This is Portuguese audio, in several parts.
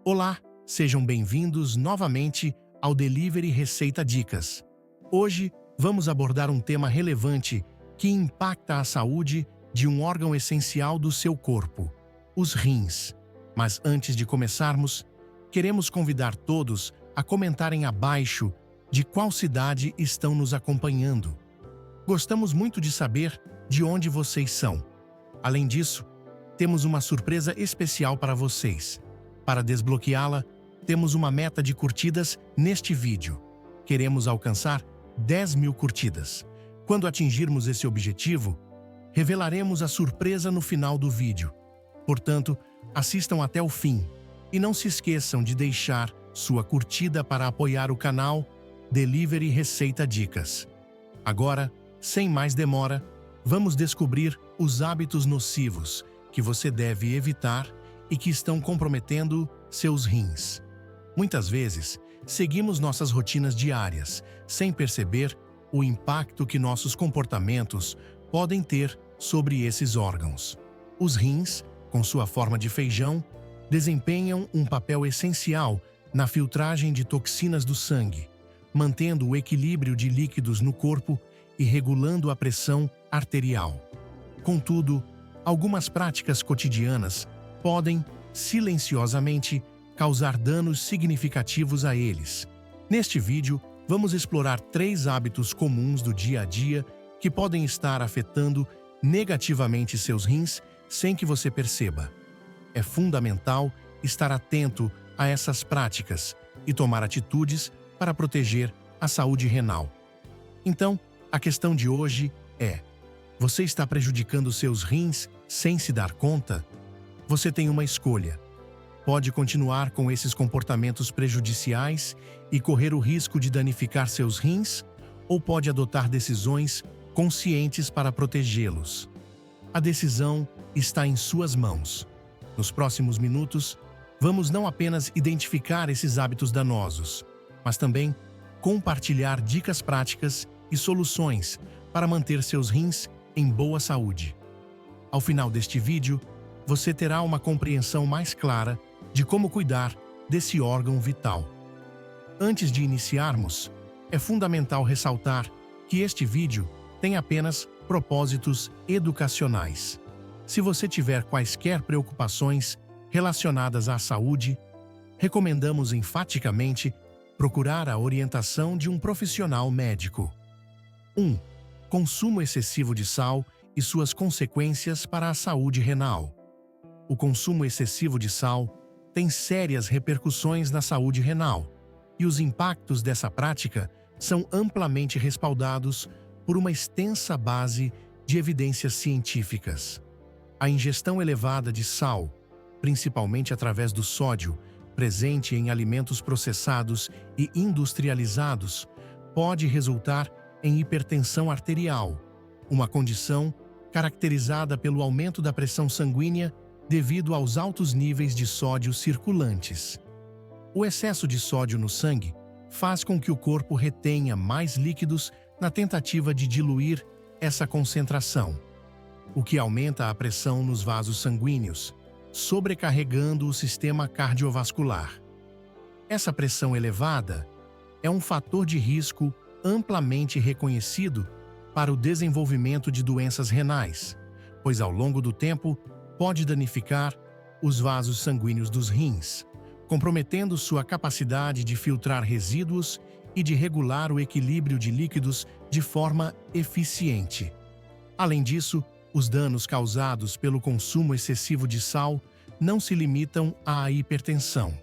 Olá, sejam bem-vindos novamente ao Delivery Receita Dicas. Hoje vamos abordar um tema relevante que impacta a saúde de um órgão essencial do seu corpo, os rins. Mas antes de começarmos, queremos convidar todos a comentarem abaixo de qual cidade estão nos acompanhando. Gostamos muito de saber de onde vocês são. Além disso, temos uma surpresa especial para vocês. Para desbloqueá-la, temos uma meta de curtidas neste vídeo. Queremos alcançar 10.000 curtidas. Quando atingirmos esse objetivo, revelaremos a surpresa no final do vídeo. Portanto, assistam até o fim e não se esqueçam de deixar sua curtida para apoiar o canal Delivery Receita Dicas. Agora, sem mais demora, vamos descobrir os hábitos nocivos que você deve evitar e que estão comprometendo seus rins. Muitas vezes, seguimos nossas rotinas diárias, sem perceber o impacto que nossos comportamentos podem ter sobre esses órgãos. Os rins, com sua forma de feijão, desempenham um papel essencial na filtragem de toxinas do sangue, mantendo o equilíbrio de líquidos no corpo e regulando a pressão arterial. Contudo, algumas práticas cotidianas podem, silenciosamente, causar danos significativos a eles. Neste vídeo, vamos explorar 3 hábitos comuns do dia a dia que podem estar afetando negativamente seus rins sem que você perceba. É fundamental estar atento a essas práticas e tomar atitudes para proteger a saúde renal. Então, a questão de hoje é: você está prejudicando seus rins sem se dar conta? Você tem uma escolha. Pode continuar com esses comportamentos prejudiciais e correr o risco de danificar seus rins, ou pode adotar decisões conscientes para protegê-los. A decisão está em suas mãos. Nos próximos minutos, vamos não apenas identificar esses hábitos danosos, mas também compartilhar dicas práticas e soluções para manter seus rins em boa saúde. Ao final deste vídeo, você terá uma compreensão mais clara de como cuidar desse órgão vital. Antes de iniciarmos, é fundamental ressaltar que este vídeo tem apenas propósitos educacionais. Se você tiver quaisquer preocupações relacionadas à saúde, recomendamos enfaticamente procurar a orientação de um profissional médico. 1. Consumo excessivo de sal e suas consequências para a saúde renal. O consumo excessivo de sal tem sérias repercussões na saúde renal, e os impactos dessa prática são amplamente respaldados por uma extensa base de evidências científicas. A ingestão elevada de sal, principalmente através do sódio, presente em alimentos processados e industrializados, pode resultar em hipertensão arterial, uma condição caracterizada pelo aumento da pressão sanguínea devido aos altos níveis de sódio circulantes. O excesso de sódio no sangue faz com que o corpo retenha mais líquidos na tentativa de diluir essa concentração, o que aumenta a pressão nos vasos sanguíneos, sobrecarregando o sistema cardiovascular. Essa pressão elevada é um fator de risco amplamente reconhecido para o desenvolvimento de doenças renais, pois ao longo do tempo pode danificar os vasos sanguíneos dos rins, comprometendo sua capacidade de filtrar resíduos e de regular o equilíbrio de líquidos de forma eficiente. Além disso, os danos causados pelo consumo excessivo de sal não se limitam à hipertensão.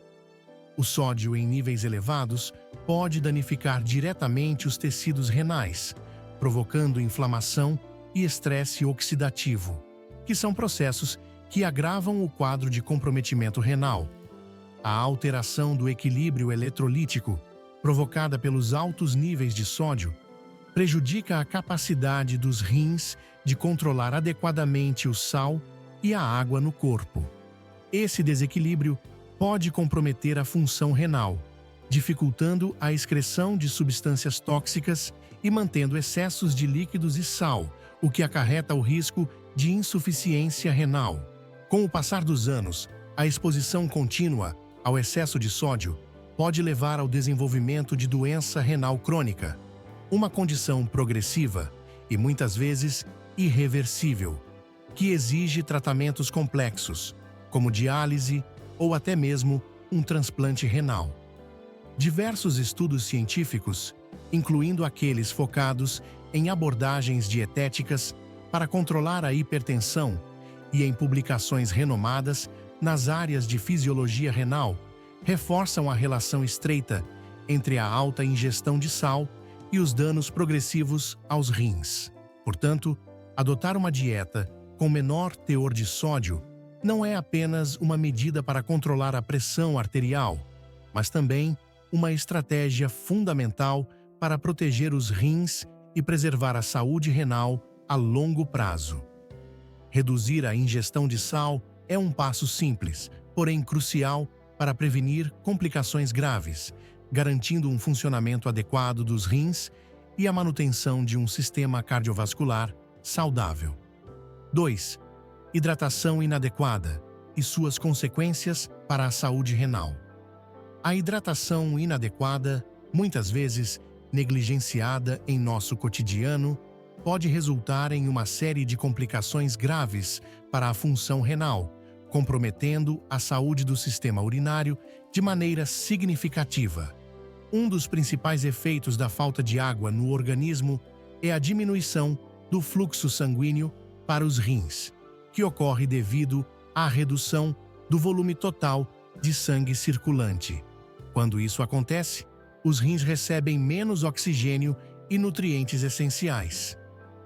O sódio em níveis elevados pode danificar diretamente os tecidos renais, provocando inflamação e estresse oxidativo, que são processos que agravam o quadro de comprometimento renal. A alteração do equilíbrio eletrolítico, provocada pelos altos níveis de sódio, prejudica a capacidade dos rins de controlar adequadamente o sal e a água no corpo. Esse desequilíbrio pode comprometer a função renal, dificultando a excreção de substâncias tóxicas e mantendo excessos de líquidos e sal, o que acarreta o risco de insuficiência renal. Com o passar dos anos, a exposição contínua ao excesso de sódio pode levar ao desenvolvimento de doença renal crônica, uma condição progressiva e muitas vezes irreversível, que exige tratamentos complexos, como diálise ou até mesmo um transplante renal. Diversos estudos científicos, incluindo aqueles focados em abordagens dietéticas para controlar a hipertensão e em publicações renomadas nas áreas de fisiologia renal, reforçam a relação estreita entre a alta ingestão de sal e os danos progressivos aos rins. Portanto, adotar uma dieta com menor teor de sódio não é apenas uma medida para controlar a pressão arterial, mas também uma estratégia fundamental para proteger os rins e preservar a saúde renal a longo prazo. Reduzir a ingestão de sal é um passo simples, porém crucial para prevenir complicações graves, garantindo um funcionamento adequado dos rins e a manutenção de um sistema cardiovascular saudável. 2. Hidratação inadequada e suas consequências para a saúde renal. A hidratação inadequada, muitas vezes negligenciada em nosso cotidiano, pode resultar em uma série de complicações graves para a função renal, comprometendo a saúde do sistema urinário de maneira significativa. Um dos principais efeitos da falta de água no organismo é a diminuição do fluxo sanguíneo para os rins, que ocorre devido à redução do volume total de sangue circulante. Quando isso acontece, os rins recebem menos oxigênio e nutrientes essenciais,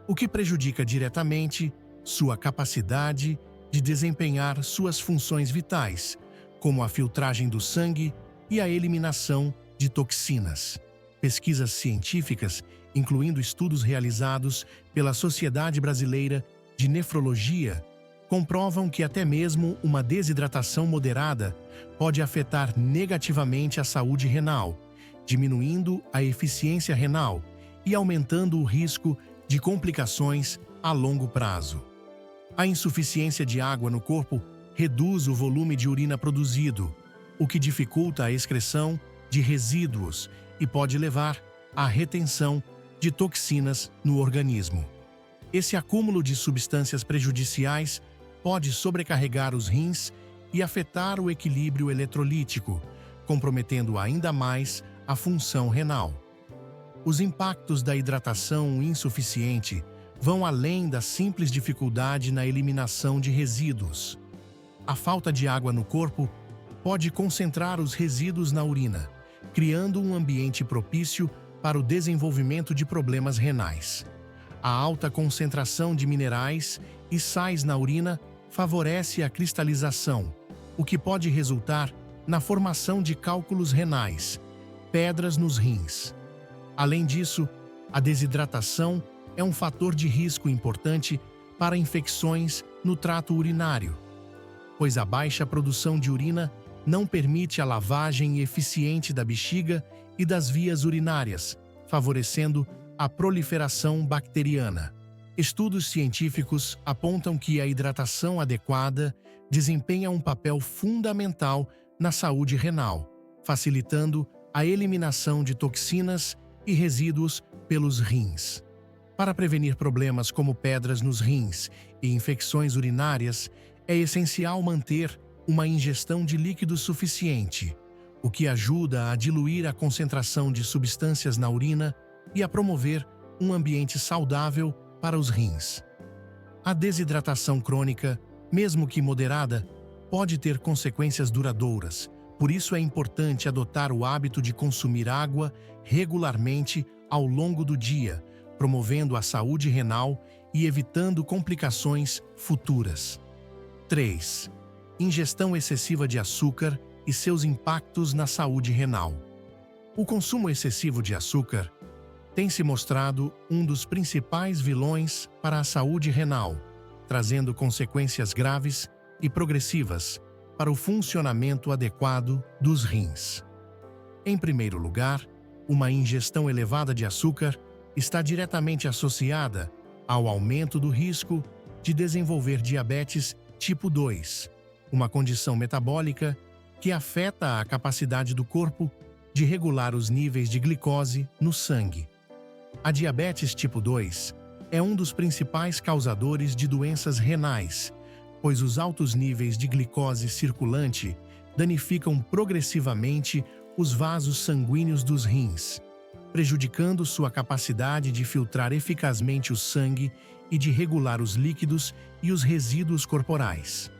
o que prejudica diretamente sua capacidade de desempenhar suas funções vitais, como a filtragem do sangue e a eliminação de toxinas. Pesquisas científicas, incluindo estudos realizados pela Sociedade Brasileira de Nefrologia, comprovam que até mesmo uma desidratação moderada pode afetar negativamente a saúde renal, diminuindo a eficiência renal e aumentando o risco de complicações a longo prazo. A insuficiência de água no corpo reduz o volume de urina produzido, o que dificulta a excreção de resíduos e pode levar à retenção de toxinas no organismo. Esse acúmulo de substâncias prejudiciais pode sobrecarregar os rins e afetar o equilíbrio eletrolítico, comprometendo ainda mais a função renal. Os impactos da hidratação insuficiente vão além da simples dificuldade na eliminação de resíduos. A falta de água no corpo pode concentrar os resíduos na urina, criando um ambiente propício para o desenvolvimento de problemas renais. A alta concentração de minerais e sais na urina favorece a cristalização, o que pode resultar na formação de cálculos renais, pedras nos rins. Além disso, a desidratação é um fator de risco importante para infecções no trato urinário, pois a baixa produção de urina não permite a lavagem eficiente da bexiga e das vias urinárias, favorecendo a proliferação bacteriana. Estudos científicos apontam que a hidratação adequada desempenha um papel fundamental na saúde renal, facilitando a eliminação de toxinas e resíduos pelos rins. Para prevenir problemas como pedras nos rins e infecções urinárias, é essencial manter uma ingestão de líquido suficiente, o que ajuda a diluir a concentração de substâncias na urina e a promover um ambiente saudável para os rins. A desidratação crônica, mesmo que moderada, pode ter consequências duradouras. Por isso é importante adotar o hábito de consumir água regularmente ao longo do dia, promovendo a saúde renal e evitando complicações futuras. 3. Ingestão excessiva de açúcar e seus impactos na saúde renal. O consumo excessivo de açúcar tem se mostrado um dos principais vilões para a saúde renal, trazendo consequências graves e progressivas para o funcionamento adequado dos rins. Em primeiro lugar, uma ingestão elevada de açúcar está diretamente associada ao aumento do risco de desenvolver diabetes tipo 2, uma condição metabólica que afeta a capacidade do corpo de regular os níveis de glicose no sangue. A diabetes tipo 2 é um dos principais causadores de doenças renais, pois os altos níveis de glicose circulante danificam progressivamente os vasos sanguíneos dos rins, prejudicando sua capacidade de filtrar eficazmente o sangue e de regular os líquidos e os resíduos corporais.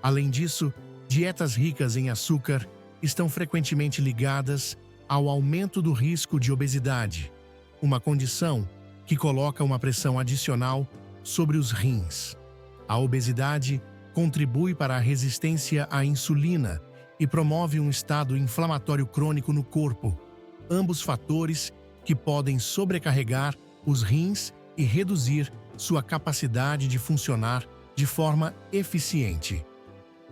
Além disso, dietas ricas em açúcar estão frequentemente ligadas ao aumento do risco de obesidade, uma condição que coloca uma pressão adicional sobre os rins. A obesidade contribui para a resistência à insulina e promove um estado inflamatório crônico no corpo, ambos fatores que podem sobrecarregar os rins e reduzir sua capacidade de funcionar de forma eficiente.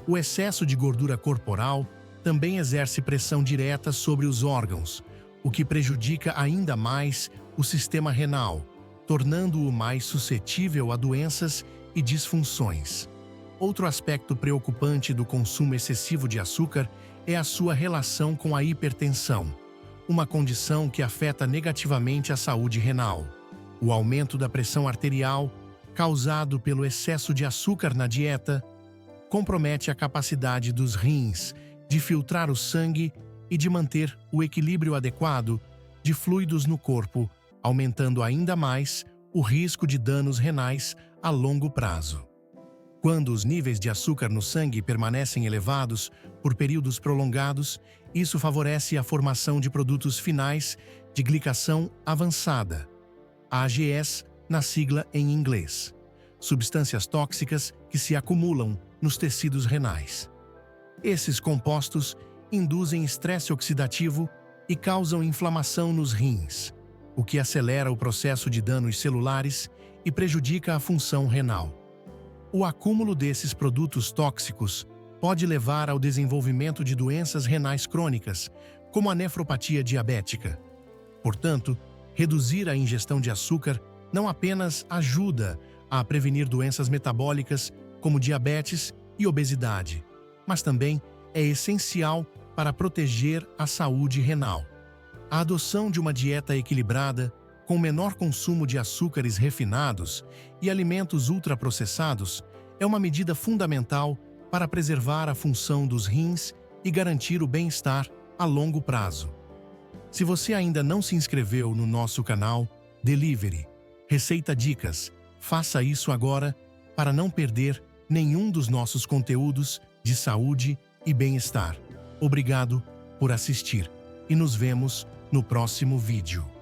O excesso de gordura corporal também exerce pressão direta sobre os órgãos, o que prejudica ainda mais o sistema renal, tornando-o mais suscetível a doenças e disfunções. Outro aspecto preocupante do consumo excessivo de açúcar é a sua relação com a hipertensão, uma condição que afeta negativamente a saúde renal. O aumento da pressão arterial, causado pelo excesso de açúcar na dieta, compromete a capacidade dos rins de filtrar o sangue e de manter o equilíbrio adequado de fluidos no corpo, aumentando ainda mais o risco de danos renais a longo prazo. Quando os níveis de açúcar no sangue permanecem elevados por períodos prolongados, isso favorece a formação de produtos finais de glicação avançada, AGEs na sigla em inglês, substâncias tóxicas que se acumulam nos tecidos renais. Esses compostos induzem estresse oxidativo e causam inflamação nos rins, o que acelera o processo de danos celulares e prejudica a função renal. O acúmulo desses produtos tóxicos pode levar ao desenvolvimento de doenças renais crônicas, como a nefropatia diabética. Portanto, reduzir a ingestão de açúcar não apenas ajuda a prevenir doenças metabólicas como diabetes e obesidade, mas também é essencial para proteger a saúde renal. A adoção de uma dieta equilibrada, com menor consumo de açúcares refinados e alimentos ultraprocessados, é uma medida fundamental para preservar a função dos rins e garantir o bem-estar a longo prazo. Se você ainda não se inscreveu no nosso canal Delivery Receita Dicas, faça isso agora para não perder nenhum dos nossos conteúdos de saúde e bem-estar. Obrigado por assistir e nos vemos no próximo vídeo.